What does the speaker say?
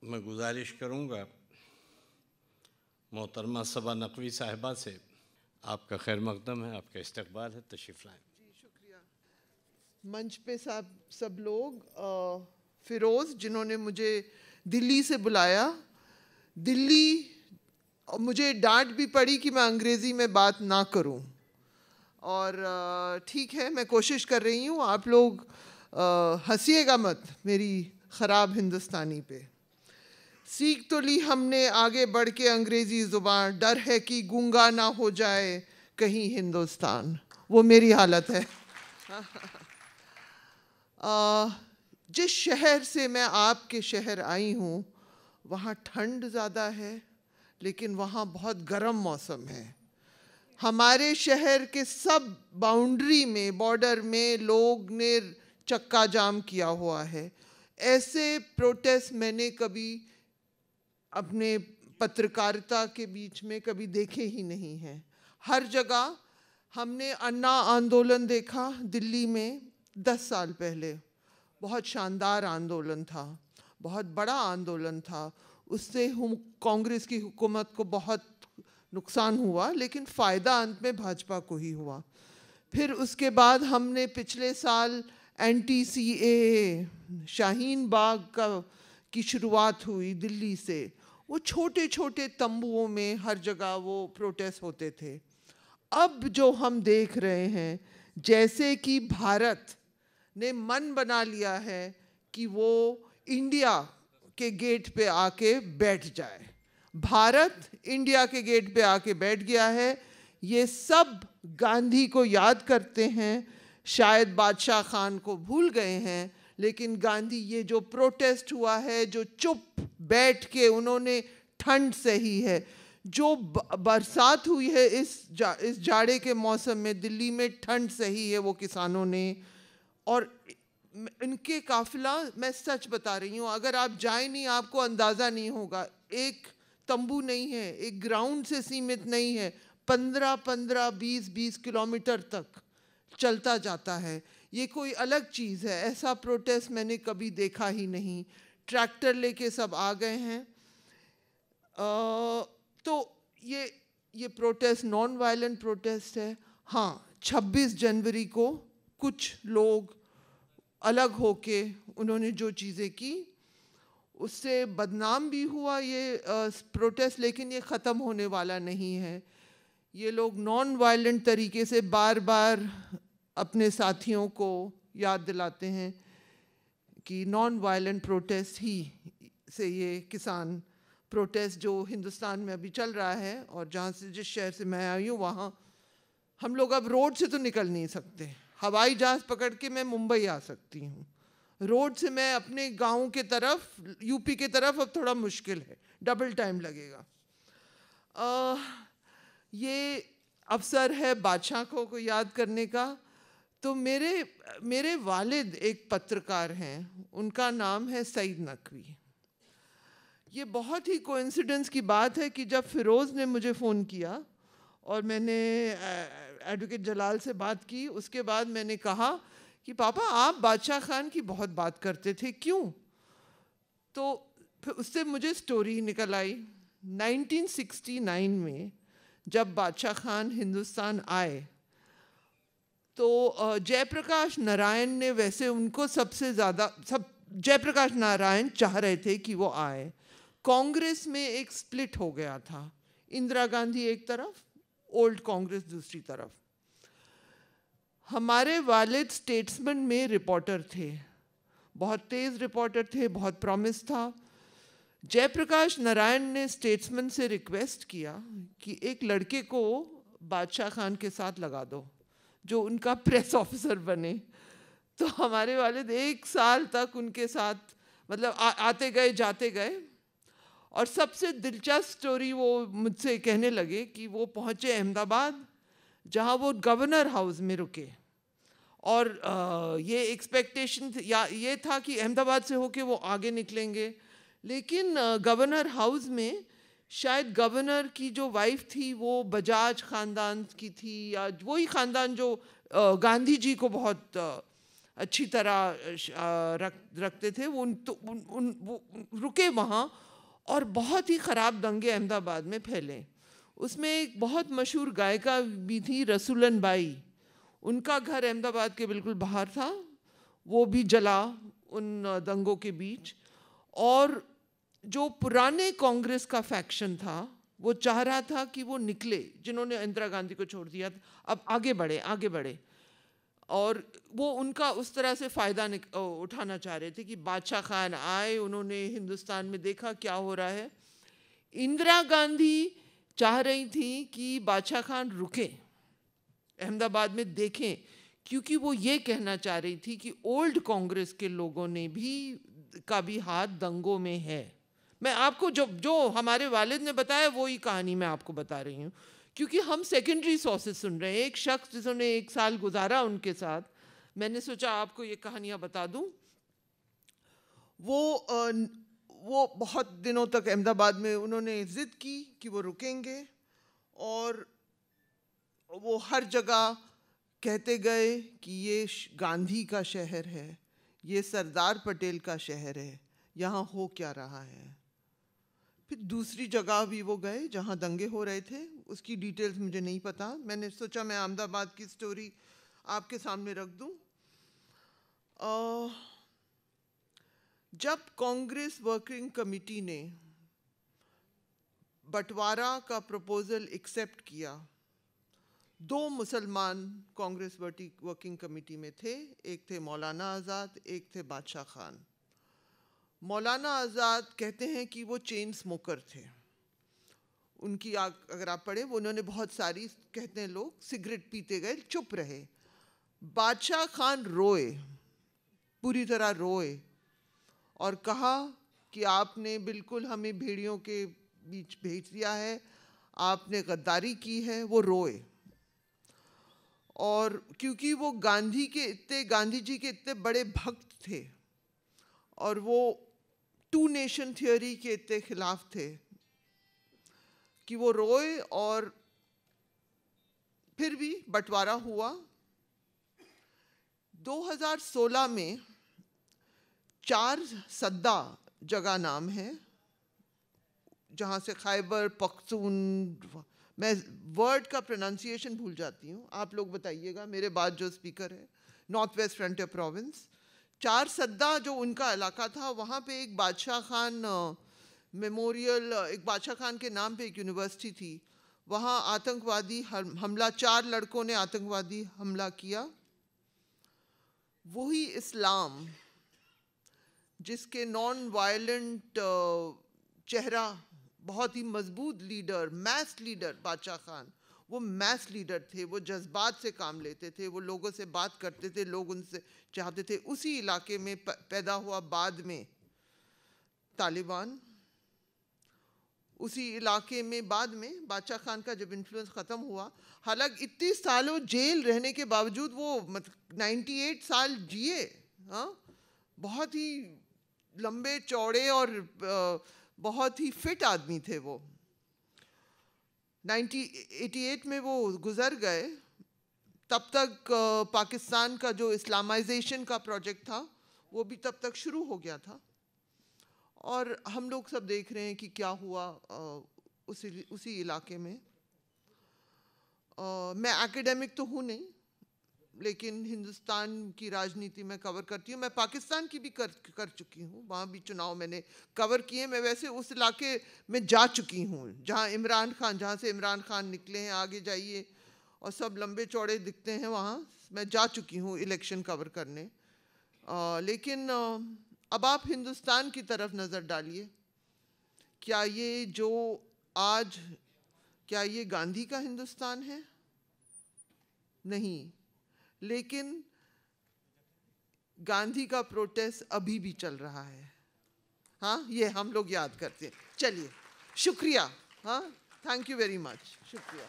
मैं गुजारिश करूँगा मोहतरमा सबा नकवी साहिबा से, आपका खैर मकदम है, आपका इस्तकबाल है, तशरीफ़ लाएँ। जी शुक्रिया। मंच पे सब लोग, फ़िरोज़ जिन्होंने मुझे दिल्ली से बुलाया, दिल्ली मुझे डांट भी पड़ी कि मैं अंग्रेज़ी में बात ना करूं, और ठीक है, मैं कोशिश कर रही हूं। आप लोग हंसिएगा मत मेरी ख़राब हिंदुस्तानी पे। सीख तो ली हमने आगे बढ़ के अंग्रेज़ी ज़ुबान, डर है कि गूंगा ना हो जाए कहीं हिंदुस्तान, वो मेरी हालत है। जिस शहर से मैं आपके शहर आई हूँ, वहाँ ठंड ज़्यादा है, लेकिन वहाँ बहुत गर्म मौसम है। हमारे शहर के सब बाउंड्री में, बॉर्डर में लोग ने चक्का जाम किया हुआ है। ऐसे प्रोटेस्ट मैंने कभी अपने पत्रकारिता के बीच में कभी देखे ही नहीं हैं। हर जगह हमने अन्ना आंदोलन देखा दिल्ली में 10 साल पहले, बहुत शानदार आंदोलन था, बहुत बड़ा आंदोलन था। उससे कांग्रेस की हुकूमत को बहुत नुकसान हुआ, लेकिन फ़ायदा अंत में भाजपा को ही हुआ। फिर उसके बाद हमने पिछले साल एंटी CAA शाहीन बाग की शुरुआत हुई दिल्ली से। वो छोटे छोटे तंबुओं में हर जगह वो प्रोटेस्ट होते थे। अब जो हम देख रहे हैं, जैसे कि भारत ने मन बना लिया है कि वो इंडिया के गेट पे आके बैठ जाए। भारत इंडिया के गेट पे आके बैठ गया है। ये सब गांधी को याद करते हैं, शायद बादशाह खान को भूल गए हैं, लेकिन गांधी, ये जो प्रोटेस्ट हुआ है, जो चुप बैठ के उन्होंने ठंड सही है, जो बरसात हुई है इस जाड़े के मौसम में, दिल्ली में ठंड सही है वो किसानों ने। और इनके काफिला, मैं सच बता रही हूँ, अगर आप जाए नहीं आपको अंदाज़ा नहीं होगा। एक तंबू नहीं है, एक ग्राउंड से सीमित नहीं है, 15-15, 20-20 किलोमीटर तक चलता जाता है। ये कोई अलग चीज़ है, ऐसा प्रोटेस्ट मैंने कभी देखा ही नहीं। ट्रैक्टर लेके सब आ गए हैं। तो ये प्रोटेस्ट नॉन वायलेंट प्रोटेस्ट है। हाँ, 26 जनवरी को कुछ लोग अलग होके उन्होंने जो चीज़ें की, उससे बदनाम भी हुआ ये प्रोटेस्ट, लेकिन ये ख़त्म होने वाला नहीं है। ये लोग नॉन वायलेंट तरीके से बार बार अपने साथियों को याद दिलाते हैं कि नॉन वायलेंट प्रोटेस्ट ही से ये किसान प्रोटेस्ट जो हिंदुस्तान में अभी चल रहा है, और जहाँ से, जिस शहर से मैं आई हूँ, वहाँ हम लोग अब रोड से तो निकल नहीं सकते। हवाई जहाज़ पकड़ के मैं मुंबई आ सकती हूँ, रोड से मैं अपने गांव के तरफ, यूपी के तरफ अब थोड़ा मुश्किल है, डबल टाइम लगेगा। ये अवसर है बादशाह को याद करने का। तो मेरे वालिद एक पत्रकार हैं, उनका नाम है सईद नकवी। ये बहुत ही कोइंसिडेंस की बात है कि जब फ़िरोज़ ने मुझे फ़ोन किया और मैंने एडवोकेट जलाल से बात की, उसके बाद मैंने कहा कि पापा आप बादशाह खान की बहुत बात करते थे, क्यों? तो फिर उससे मुझे स्टोरी निकल आई। 1969 में जब बादशाह खान हिंदुस्तान आए, तो जयप्रकाश नारायण ने, वैसे उनको सबसे ज़्यादा, जयप्रकाश नारायण चाह रहे थे कि वो आए। कांग्रेस में एक स्प्लिट हो गया था, इंदिरा गांधी एक तरफ, ओल्ड कांग्रेस दूसरी तरफ। हमारे वालिद स्टेट्समैन में रिपोर्टर थे, बहुत तेज़ रिपोर्टर थे, बहुत प्रॉमिस था। जयप्रकाश नारायण ने स्टेट्समैन से रिक्वेस्ट किया कि एक लड़के को बादशाह खान के साथ लगा दो जो उनका प्रेस ऑफिसर बने। तो हमारे वालिद 1 साल तक उनके साथ, मतलब आते गए जाते गए। और सबसे दिलचस्प स्टोरी वो मुझसे कहने लगे कि वो पहुँचे अहमदाबाद, जहाँ वो गवर्नर हाउस में रुके, और ये एक्सपेक्टेशन ये था कि अहमदाबाद से होके वो आगे निकलेंगे, लेकिन गवर्नर हाउस में शायद गवर्नर की जो वाइफ थी वो बजाज ख़ानदान की थी, या वही ख़ानदान जो गांधी जी को बहुत अच्छी तरह रखते थे, वो रुके वहाँ और बहुत ही ख़राब दंगे अहमदाबाद में फैले। उसमें एक बहुत मशहूर गायिका भी थी, रसूलन बाई, उनका घर अहमदाबाद के बिल्कुल बाहर था, वो भी जला उन दंगों के बीच। और जो पुराने कांग्रेस का फैक्शन था वो चाह रहा था कि वो निकले, जिन्होंने इंदिरा गांधी को छोड़ दिया, अब आगे बढ़े, और वो उनका उस तरह से फ़ायदा उठाना चाह रहे थे कि बादशाह खान आए, उन्होंने हिंदुस्तान में देखा क्या हो रहा है। इंदिरा गांधी चाह रही थी कि बादशाह खान रुके, अहमदाबाद में देखें, क्योंकि वो ये कहना चाह रही थी कि ओल्ड कांग्रेस के लोगों ने का भी हाथ दंगों में है। मैं आपको जो हमारे वालिद ने बताया वो ही कहानी मैं आपको बता रही हूँ, क्योंकि हम सेकेंडरी सोर्सेज सुन रहे हैं। एक शख्स जिन्होंने 1 साल गुजारा उनके साथ, मैंने सोचा आपको ये कहानियाँ बता दूँ। वो बहुत दिनों तक अहमदाबाद में उन्होंने ज़िद की कि वो रुकेंगे, और वो हर जगह कहते गए कि ये गांधी का शहर है, ये सरदार पटेल का शहर है, यहाँ हो क्या रहा है। फिर दूसरी जगह भी वो गए जहाँ दंगे हो रहे थे, उसकी डिटेल्स मुझे नहीं पता। मैंने सोचा मैं अहमदाबाद की स्टोरी आपके सामने रख दूँ। जब कांग्रेस वर्किंग कमेटी ने बंटवारा का प्रपोजल एक्सेप्ट किया, 2 मुसलमान कांग्रेस वर्किंग कमेटी में थे, एक थे मौलाना आज़ाद, एक थे बादशाह खान। मौलाना आज़ाद कहते हैं कि वो चेन स्मोकर थे, उनकी अगर आप पढ़ें, वो उन्होंने बहुत सारी, कहते हैं लोग, सिगरेट पीते गए, चुप रहे। बादशाह खान रोए, पूरी तरह रोए, और कहा कि आपने बिल्कुल हमें भेड़ियों के बीच भेज दिया है, आपने गद्दारी की है। वो रोए, और क्योंकि वो गांधी जी के इतने बड़े भक्त थे, और वो 2 नेशन थियोरी के इतने खिलाफ थे कि वो रोए। और फिर भी बंटवारा हुआ। 2016 में 4 सद्दा जगह नाम है, जहाँ से खैबर पख्तून, मैं वर्ड का प्रोनाउंसिएशन भूल जाती हूँ, आप लोग बताइएगा, मेरे बाद जो स्पीकर है, नॉर्थ वेस्ट फ्रंटियर प्रोविंस। 4 सद्दा जो उनका इलाका था, वहाँ पे एक बादशाह खान मेमोरियल, एक बादशाह खान के नाम पे एक यूनिवर्सिटी थी, वहाँ आतंकवादी हमला, 4 लड़कों ने आतंकवादी हमला किया। वही इस्लाम जिसके नॉन वायलेंट चेहरा, बहुत ही मजबूत लीडर, मैस लीडर बादशाह खान, वो मैस लीडर थे, वो जज्बात से काम लेते थे, वो लोगों से बात करते थे, लोग उनसे चाहते थे। उसी इलाके में पैदा हुआ बाद में तालिबान। उसी इलाके में बाद में बादशाह खान का जब इन्फ्लुएंस ख़त्म हुआ, हालांकि इतने सालों जेल रहने के बावजूद वो 98 साल जिए। हाँ, बहुत ही लंबे चौड़े और बहुत ही फिट आदमी थे वो। 1988 में वो गुज़र गए। तब तक पाकिस्तान का जो इस्लामाइजेशन का प्रोजेक्ट था वो भी तब तक शुरू हो गया था, और हम लोग सब देख रहे हैं कि क्या हुआ उसी इलाके में। मैं एकेडमिक तो हूँ नहीं, लेकिन हिंदुस्तान की राजनीति में कवर करती हूँ। मैं पाकिस्तान की भी कर चुकी हूँ, वहाँ भी चुनाव मैंने कवर किए। मैं वैसे उस इलाके में जा चुकी हूँ जहाँ से इमरान खान निकले हैं, आगे जाइए और सब लंबे चौड़े दिखते हैं, वहाँ मैं जा चुकी हूँ इलेक्शन कवर करने। लेकिन अब आप हिंदुस्तान की तरफ नज़र डालिए, क्या ये गांधी का हिंदुस्तान है? नहीं, लेकिन गांधी का प्रोटेस्ट अभी भी चल रहा है। हाँ, ये हम लोग याद करते हैं। चलिए, शुक्रिया। हाँ, थैंक यू वेरी मच, शुक्रिया।